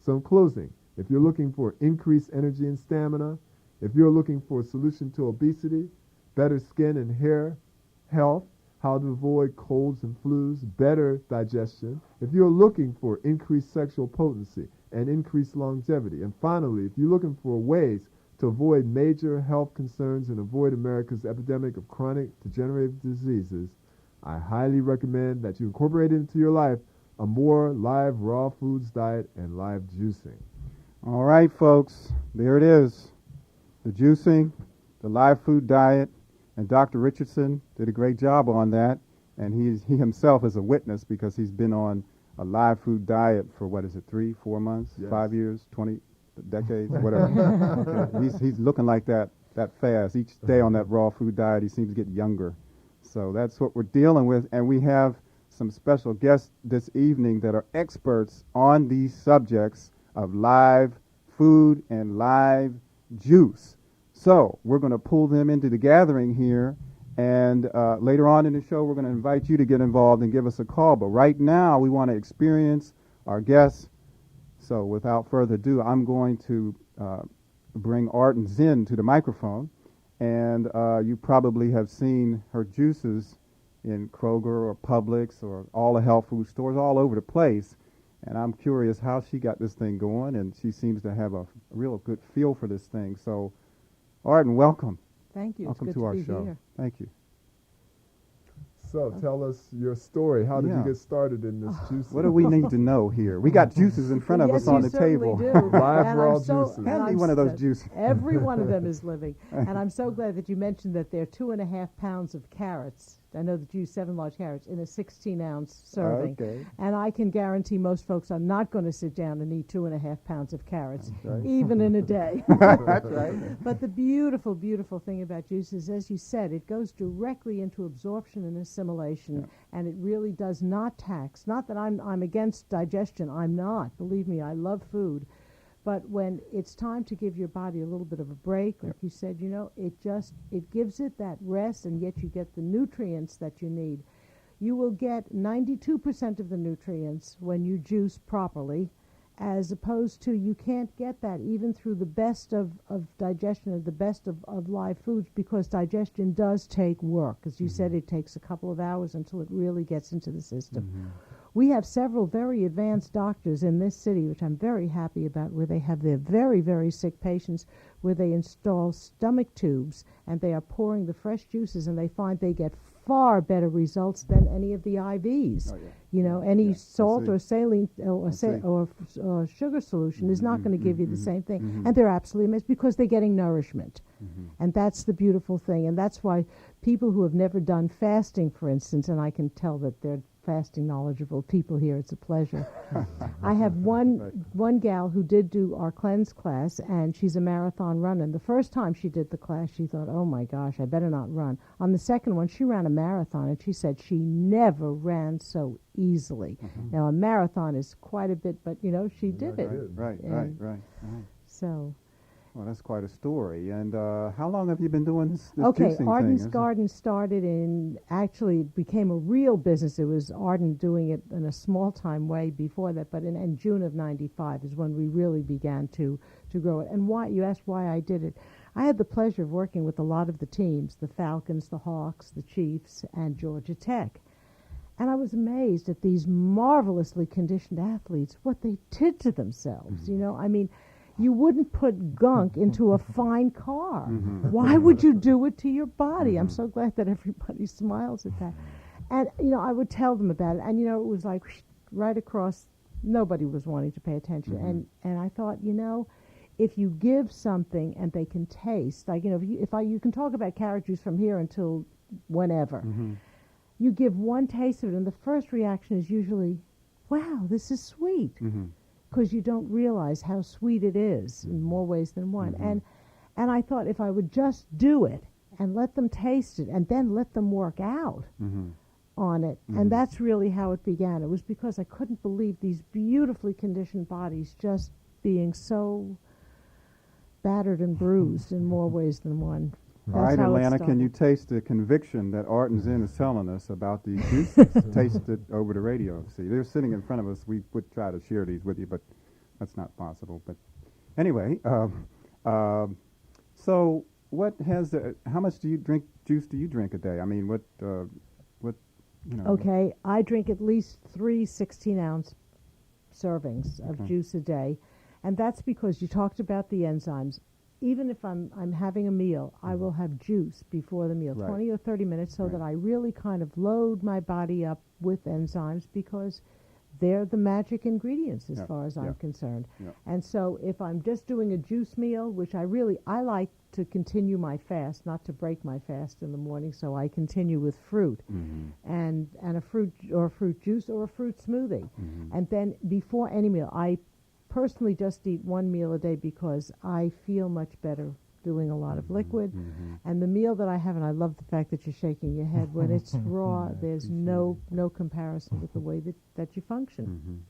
So in closing, if you're looking for increased energy and stamina, if you're looking for a solution to obesity, better skin and hair health, how to avoid colds and flus, better digestion, if you're looking for increased sexual potency and increased longevity, and finally, if you're looking for ways to avoid major health concerns and avoid America's epidemic of chronic degenerative diseases, I highly recommend that you incorporate into your life a more live raw foods diet and live juicing. All right, folks, there it is. The juicing, the live food diet, and Dr. Richardson did a great job on that. And he himself is a witness because he's been on a live food diet for, 3, 4 months, Yes. 5 years, 20 decades, whatever. Okay. He's looking like that fast. Each day on that raw food diet, he seems to get younger. So that's what we're dealing with. And we have some special guests this evening that are experts on these subjects of live food and live juice. So we're going to pull them into the gathering here, and later on in the show, we're going to invite you to get involved and give us a call. But right now, we want to experience our guests. So without further ado, I'm going to bring Arden Zinn to the microphone, and you probably have seen her juices in Kroger or Publix or all the health food stores all over the place. And I'm curious how she got this thing going, and she seems to have a real good feel for this thing. So, Arden, welcome. Thank you. Welcome it's to good our to be show. Here. Thank you. So tell us your story. How did you Yeah. get started in this juice? What do we need to know here? We got juices in front of Yes, us on you the certainly table. do. Live And raw I'm so- juices. and Hand me I'm one of those s- juices. Every one of them is living. And I'm so glad that you mentioned that there are 2.5 pounds of carrots. I know that you use 7 large carrots in a 16-ounce serving. Okay. And I can guarantee most folks are not going to sit down and eat 2.5 pounds of carrots, right. even in a day. That's right. But the beautiful, beautiful thing about juice is, as you said, it goes directly into absorption and assimilation, and it really does not tax. Not that I'm against digestion. I'm not. Believe me, I love food. But when it's time to give your body a little bit of a break, like you said, it gives it that rest, and yet you get the nutrients that you need. You will get 92% of the nutrients when you juice properly, as opposed to you can't get that even through the best of digestion and the best of live foods, because digestion does take work. As you said, it takes a couple of hours until it really gets into the system. We have several very advanced doctors in this city, which I'm very happy about, where they have their very, very sick patients, where they install stomach tubes, and they are pouring the fresh juices, and they find they get far better results than any of the IVs. Oh, yeah. You know, any Yeah, salt see. or saline see. or sugar solution is not going to give you the same thing. mhm. And they're absolutely amazing because they're getting nourishment. And that's the beautiful thing. And that's why people who have never done fasting, for instance, and I can tell that they're fasting knowledgeable people here, it's a pleasure. I have one gal who did do our cleanse class, and she's a marathon runner. And the first time she did the class, she thought, oh my gosh, I better not run. On the second one, she ran a marathon, and she said she never ran so easily. Now, a marathon is quite a bit, but, she did it. Right. So, Well, that's quite a story. And how long have you been doing this okay, juicing Arden's thing? Garden started actually it became a real business. It was Arden doing it in a small-time way before that, but in June of 95 is when we really began to grow it. And why, you asked why I did it. I had the pleasure of working with a lot of the teams, the Falcons, the Hawks, the Chiefs, and Georgia Tech. And I was amazed at these marvelously conditioned athletes, what they did to themselves. I mean, you wouldn't put gunk into a fine car. Why would you do it to your body? I'm so glad that everybody smiles at that. And, I would tell them about it. And, it was like right across, nobody was wanting to pay attention. And I thought, if you give something and they can taste, like, you can talk about carrot juice from here until whenever. You give one taste of it, and the first reaction is usually, wow, this is sweet. Because you don't realize how sweet it is in more ways than one. And I thought if I would just do it and let them taste it and then let them work out on it. And that's really how it began. It was because I couldn't believe these beautifully conditioned bodies just being so battered and bruised in more ways than one. All right, how it Atlanta, can started. you taste the conviction that Arden Zinn is telling us about these juices? Taste it over the radio. See, they're sitting in front of us. We would try to share these with you, but that's not possible. But anyway, so what has how much do you drink juice? Do you drink a day? I mean, what you know? Okay, I drink at least 3 16-ounce servings of Okay. juice a day, and that's because you talked about the enzymes. Even if I'm having a meal, I will have juice before the meal, Right. 20 or 30 minutes, so Right. that I really kind of load my body up with enzymes, because they're the magic ingredients as Yeah, far as yeah, I'm concerned. yeah. And so if I'm just doing a juice meal, which I like to continue my fast, not to break my fast in the morning, so I continue with fruit and a fruit or a fruit juice or a fruit smoothie. And then before any meal, I personally just eat one meal a day because I feel much better doing a lot of liquid. And the meal that I have, and I love the fact that you're shaking your head, when it's raw, there's no comparison with the way that you function.